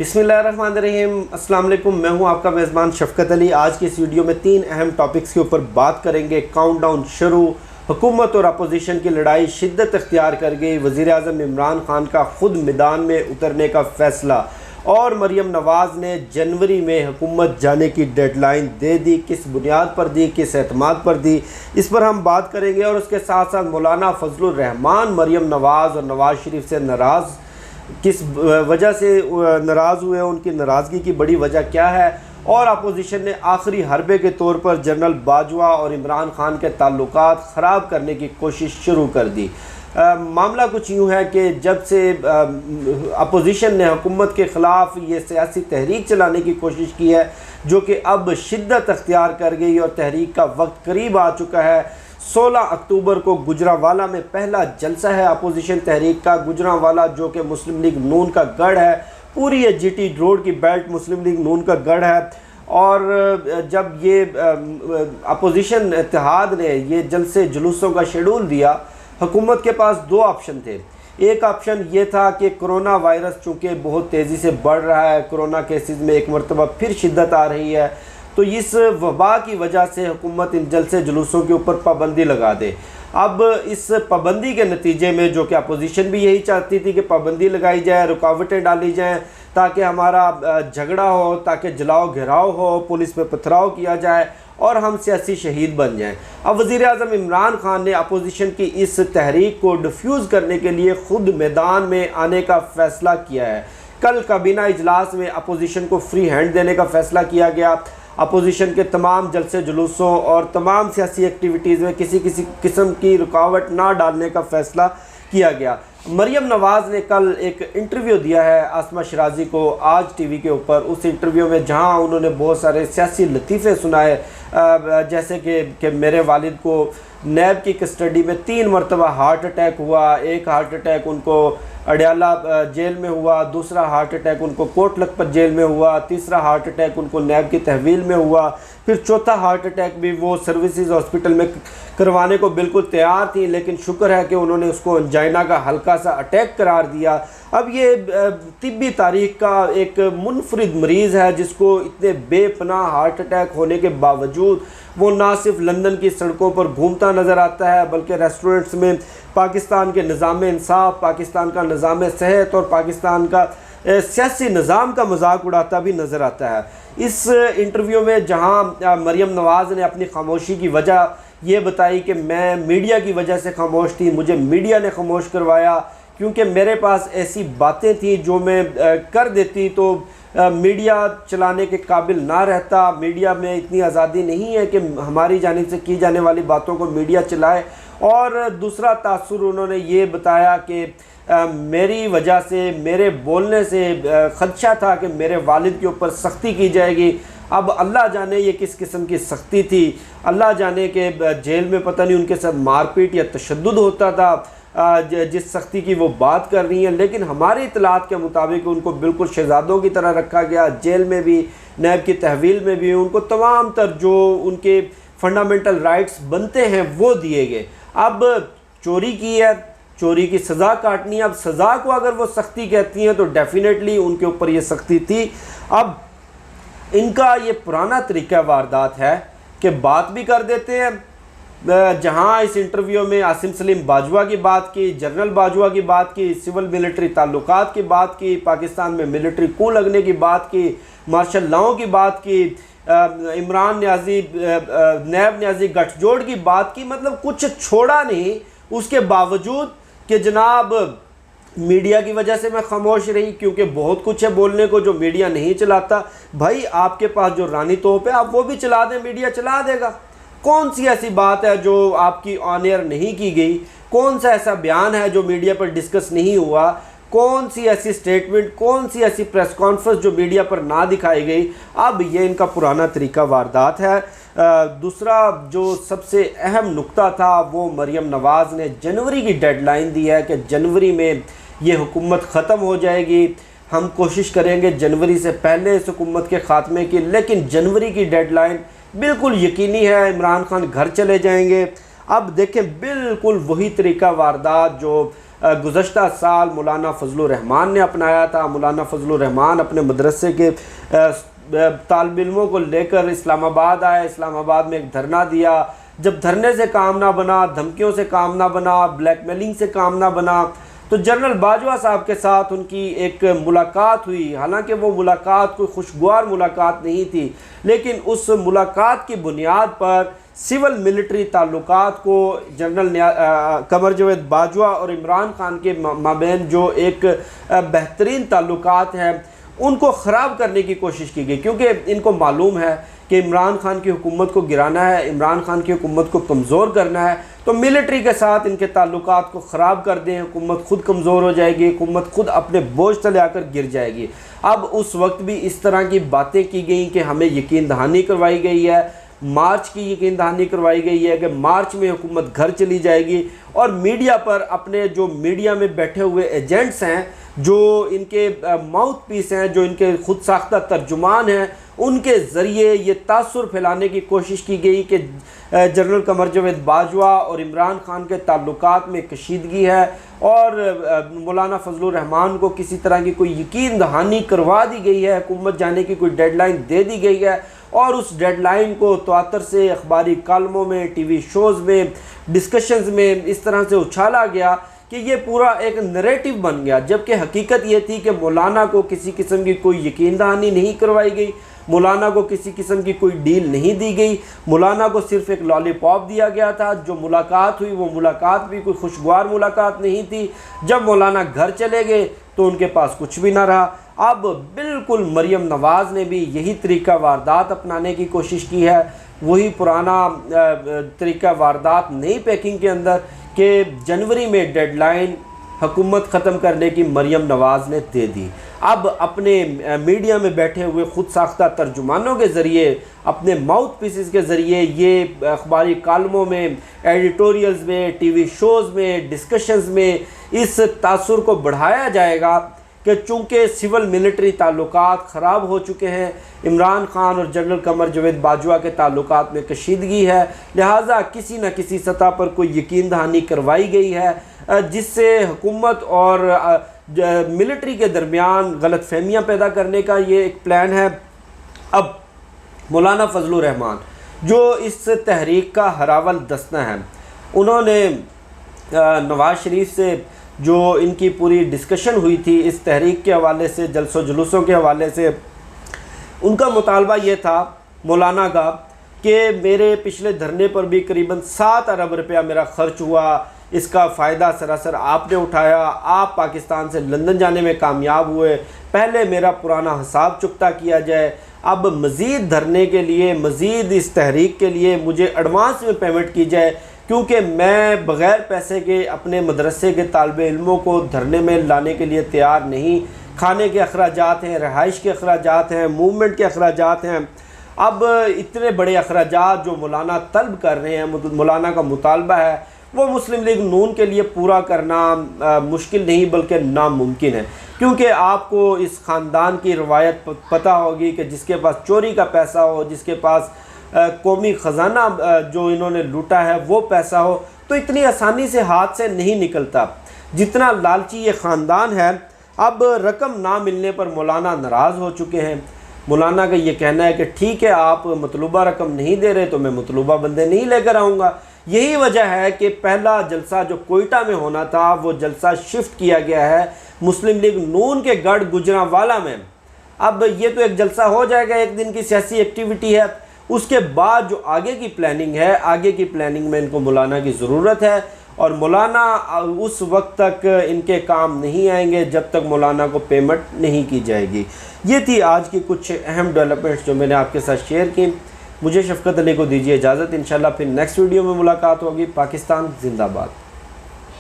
बिस्मिल्लाहिर्रहमानिर्रहीम। अस्सलाम वालेकुम। मैं हूं आपका मेज़बान शफ़क़त अली। आज की इस वीडियो में 3 अहम टॉपिक्स के ऊपर बात करेंगे। काउंटडाउन शुरू, हुकूमत और अपोजिशन की लड़ाई शिद्दत इख्तियार कर गई, वज़ीर आज़म इमरान खान का खुद मैदान में उतरने का फ़ैसला, और मरियम नवाज़ ने जनवरी में हुकूमत जाने की डेडलाइन दे दी। किस बुनियाद पर दी, किस एतमाद पर दी, इस पर हम बात करेंगे। और उसके साथ साथ मौलाना फजलुर रहमान मरियम नवाज़ और नवाज़ शरीफ से नाराज़, किस वजह से नाराज़ हुए, उनकी नाराज़गी की बड़ी वजह क्या है, और अपोजिशन ने आखिरी हरबे के तौर पर जनरल बाजवा और इमरान खान के ताल्लुकात ख़राब करने की कोशिश शुरू कर दी। मामला कुछ यूँ है कि जब से अपोजिशन ने हुकूमत के ख़िलाफ़ ये सियासी तहरीक चलाने की कोशिश की है, जो कि अब शिद्दत अख्तियार कर गई और तहरीक का वक्त करीब आ चुका है। 16 अक्टूबर को गुजरांवाला में पहला जलसा है अपोजिशन तहरीक का। गुजरांवाला जो कि मुस्लिम लीग नून का गढ़ है, पूरी ये जीटी रोड की बेल्ट मुस्लिम लीग नून का गढ़ है। और जब ये अपोजिशन इत्तेहाद ने ये जलसे जुलूसों का शेड्यूल दिया, हुकूमत के पास 2 ऑप्शन थे। एक ऑप्शन ये था कि कोरोना वायरस चूँकि बहुत तेज़ी से बढ़ रहा है, कोरोना केसेस में एक मरतबा फिर शिद्दत आ रही है, तो इस वबा की वजह से हुकूमत इन जलसे जुलूसों के ऊपर पाबंदी लगा दे। अब इस पाबंदी के नतीजे में, जो कि अपोजिशन भी यही चाहती थी कि पाबंदी लगाई जाए, रुकावटें डाली जाएं, ताकि हमारा झगड़ा हो, ताकि जलाओ घेराव हो, पुलिस पे पथराव किया जाए और हम सियासी शहीद बन जाएं। अब वज़ीर आज़म इमरान खान ने अपोजिशन की इस तहरीक को डिफ्यूज़ करने के लिए ख़ुद मैदान में आने का फ़ैसला किया है। कल काबीना इजलास में अपोजिशन को फ्री हैंड देने का फ़ैसला किया गया। अपोजिशन के तमाम जलसे जुलूसों और तमाम सियासी एक्टिविटीज़ में किसी किस्म की रुकावट ना डालने का फ़ैसला किया गया। मरियम नवाज़ ने कल एक इंटरव्यू दिया है आसमा शराजी को आज टीवी के ऊपर। उस इंटरव्यू में जहां उन्होंने बहुत सारे सियासी लतीफ़े सुनाए, जैसे कि मेरे वालिद को नैब की कस्टडी में 3 मरतबा हार्ट अटैक हुआ, एक हार्ट अटैक उनको अडयाला जेल में हुआ, दूसरा हार्ट अटैक उनको कोट लखपत जेल में हुआ, तीसरा हार्ट अटैक उनको नैब की तहवील में हुआ, फिर चौथा हार्ट अटैक भी वो सर्विसेज हॉस्पिटल में करवाने को बिल्कुल तैयार थी, लेकिन शुक्र है कि उन्होंने उसको अंजाइना का हल्का सा अटैक करार दिया। अब ये तिब्बी तारीख का एक मुनफरिद मरीज़ है जिसको इतने बेपनाह हार्ट अटैक होने के बावजूद वो ना सिर्फ लंदन की सड़कों पर घूमता नज़र आता है, बल्कि रेस्टोरेंट्स में पाकिस्तान के निज़ाम इंसाफ, पाकिस्तान का निज़ाम सेहत और पाकिस्तान का सियासी निज़ाम का मजाक उड़ाता भी नज़र आता है। इस इंटरव्यू में जहां मरियम नवाज़ ने अपनी खामोशी की वजह ये बताई कि मैं मीडिया की वजह से खामोश थी, मुझे मीडिया ने खामोश करवाया, क्योंकि मेरे पास ऐसी बातें थी जो मैं कर देती तो मीडिया चलाने के काबिल ना रहता। मीडिया में इतनी आज़ादी नहीं है कि हमारी जानिब से की जाने वाली बातों को मीडिया चलाए। और दूसरा तासुर उन्होंने ये बताया कि मेरी वजह से, मेरे बोलने से ख़दशा था कि मेरे वालिद के ऊपर सख्ती की जाएगी। अब अल्लाह जाने ये किस किस्म की सख्ती थी, अल्लाह जाने के जेल में पता नहीं उनके साथ मारपीट या तशद्दुद होता था जिस सख्ती की वो बात कर रही हैं। लेकिन हमारी इतलात के मुताबिक उनको बिल्कुल शहजादों की तरह रखा गया, जेल में भी, नैब की तहवील में भी उनको तमाम तर जो उनके फंडामेंटल राइट्स बनते हैं वो दिए गए। अब चोरी की है, चोरी की सज़ा काटनी है। अब सज़ा को अगर वो सख्ती कहती हैं तो डेफिनेटली उनके ऊपर ये सख्ती थी। अब इनका ये पुराना तरीका वारदात है कि बात भी कर देते हैं। जहां इस इंटरव्यू में आसिम सलीम बाजवा की बात की, जनरल बाजवा की बात की, सिविल मिलिट्री ताल्लुकात की बात की, पाकिस्तान में मिलिट्री कू लगने की बात की, मार्शल लॉ की बात की, इमरान न्याजी नैब न्याजी गठजोड़ की बात की, मतलब कुछ छोड़ा नहीं। उसके बावजूद कि जनाब मीडिया की वजह से मैं खामोश रही, क्योंकि बहुत कुछ है बोलने को जो मीडिया नहीं चलाता। भाई आपके पास जो रानी तोप है आप वो भी चला दें, मीडिया चला देगा। कौन सी ऐसी बात है जो आपकी ऑन एयर नहीं की गई? कौन सा ऐसा बयान है जो मीडिया पर डिस्कस नहीं हुआ? कौन सी ऐसी स्टेटमेंट, कौन सी ऐसी प्रेस कॉन्फ्रेंस जो मीडिया पर ना दिखाई गई? अब ये इनका पुराना तरीका वारदात है। दूसरा जो सबसे अहम नुक्ता था वो मरियम नवाज़ ने जनवरी की डेडलाइन दी है कि जनवरी में ये हुकूमत ख़त्म हो जाएगी। हम कोशिश करेंगे जनवरी से पहले इस हुकूमत के ख़ात्मे की, लेकिन जनवरी की डेडलाइन बिल्कुल यकीनी है, इमरान खान घर चले जाएंगे। अब देखें बिल्कुल वही तरीका वारदात जो गुज़श्ता साल मौलाना फजलुर रहमान ने अपनाया था। मौलाना फजलुर रहमान अपने मदरसे के तालिब इल्मों को लेकर इस्लामाबाद आए, इस्लामाबाद में एक धरना दिया। जब धरने से काम ना बना, धमकियों से काम ना बना, ब्लैकमेलिंग से काम ना बना, तो जनरल बाजवा साहब के साथ उनकी एक मुलाकात हुई। हालांकि वो मुलाकात कोई खुशगवार मुलाकात नहीं थी, लेकिन उस मुलाकात की बुनियाद पर सिविल मिलिट्री ताल्लुकात को जनरल कमर जावेद बाजवा और इमरान खान के माबैन जो एक बेहतरीन ताल्लुकात हैं उनको ख़राब करने की कोशिश की गई, क्योंकि इनको मालूम है कि इमरान खान की हुकूमत को गिराना है, इमरान खान की हुकूमत को कमज़ोर करना है, तो मिलिट्री के साथ इनके ताल्लुकात को ख़राब कर दें, हुकूमत खुद कमज़ोर हो जाएगी, हुकूमत खुद अपने बोझ तले आकर गिर जाएगी। अब उस वक्त भी इस तरह की बातें की गई कि हमें यकीन दहानी करवाई गई है, मार्च की यकीन दहानी करवाई गई है कि मार्च में हुकूमत घर चली जाएगी, और मीडिया पर अपने जो मीडिया में बैठे हुए एजेंट्स हैं, जो इनके माउथ पीस हैं, जो इनके खुद साख्ता तर्जुमान हैं, उनके ज़रिए ये तासुर फैलाने की कोशिश की गई कि जनरल कमर जावेद बाजवा और इमरान खान के ताल्लुकात में कशीदगी है, और मौलाना फजलुर रहमान को किसी तरह की कोई यकीन दहानी करवा दी गई है, हुकूमत जाने की कोई डेडलाइन दे दी गई है, और उस डेडलाइन को तवातर से अखबारी कालमों में, टीवी शोज़ में, डिस्कशंस में इस तरह से उछाला गया कि ये पूरा एक नैरेटिव बन गया। जबकि हकीकत ये थी कि मौलाना को किसी किस्म की कोई यकीन दहानी नहीं करवाई गई, मौलाना को किसी किस्म की कोई डील नहीं दी गई, मौलाना को सिर्फ एक लॉलीपॉप दिया गया था। जो मुलाकात हुई वो मुलाकात भी कोई खुशगवार मुलाकात नहीं थी। जब मौलाना घर चले गए तो उनके पास कुछ भी ना रहा। अब बिल्कुल मरियम नवाज़ ने भी यही तरीका वारदात अपनाने की कोशिश की है, वही पुराना तरीका वारदात नई पैकिंग के अंदर कि जनवरी में डेडलाइन हुकूमत ख़त्म करने की मरियम नवाज़ ने दे दी। अब अपने मीडिया में बैठे हुए खुद साख्ता तर्जुमानों के ज़रिए, अपने माउथ पीसेस के ज़रिए ये अखबारी कालमों में, एडिटोरियल्स में, टीवी शोज़ में, डिस्कशंस में इस तासुर को बढ़ाया जाएगा कि चूँकि सिविल मिलिट्री ताल्लुकात ख़राब हो चुके हैं, इमरान खान और जनरल कमर जावेद बाजवा के ताल्लुकात में कशीदगी है, लिहाजा किसी न किसी सतह पर कोई यकीन दहानी करवाई गई है जिससे हुकूमत और मिलिट्री के दरमियान गलत फहमियाँ पैदा करने का ये एक प्लान है। अब मौलाना फजलुर रहमान जो इस तहरीक का हरावल दस्ता है, उन्होंने नवाज़ शरीफ से जो इनकी पूरी डिस्कशन हुई थी इस तहरीक के हवाले से, जलसों जुलूसों के हवाले से, उनका मुतालबा ये था मौलाना का कि मेरे पिछले धरने पर भी करीबन 7 अरब रुपया मेरा खर्च हुआ, इसका फ़ायदा सरासर आपने उठाया, आप पाकिस्तान से लंदन जाने में कामयाब हुए, पहले मेरा पुराना हिसाब चुकता किया जाए, अब मज़ीद धरने के लिए, मज़ीद इस तहरीक के लिए मुझे एडवांस में पेमेंट की जाए, क्योंकि मैं बग़ैर पैसे के अपने मदरसे के तालिब इल्मों को धरने में लाने के लिए तैयार नहीं। खाने के अखराजात हैं, रहाइश के अखराजात हैं, मूवमेंट के अखराजात हैं। अब इतने बड़े अखराजात जो मौलाना तलब कर रहे हैं, मौलाना का मुतालबा है, वो मुस्लिम लीग नून के लिए पूरा करना मुश्किल नहीं बल्कि नामुमकिन है, क्योंकि आपको इस ख़ानदान की रवायत पता होगी कि जिसके पास चोरी का पैसा हो, जिसके पास कौमी ख़जाना जो इन्होंने लूटा है वो पैसा हो, तो इतनी आसानी से हाथ से नहीं निकलता। जितना लालची ये ख़ानदान है, अब रकम ना मिलने पर मौलाना नाराज़ हो चुके हैं। मौलाना का ये कहना है कि ठीक है, आप मतलूबा रकम नहीं दे रहे तो मैं मतलूबा बंदे नहीं लेकर आऊँगा। यही वजह है कि पहला जलसा जो कोयटा में होना था वो जलसा शिफ्ट किया गया है मुस्लिम लीग नून के गढ़ गुजरांवाला में। अब ये तो एक जलसा हो जाएगा, एक दिन की सियासी एक्टिविटी है, उसके बाद जो आगे की प्लानिंग है, आगे की प्लानिंग में इनको मौलाना की ज़रूरत है, और मौलाना उस वक्त तक इनके काम नहीं आएंगे जब तक मौलाना को पेमेंट नहीं की जाएगी। ये थी आज की कुछ अहम डेवलपमेंट्स जो मैंने आपके साथ शेयर की। मुझे शफकत अली को दीजिए इजाज़त, इंशाल्लाह फिर नेक्स्ट वीडियो में मुलाकात होगी। पाकिस्तान जिंदाबाद।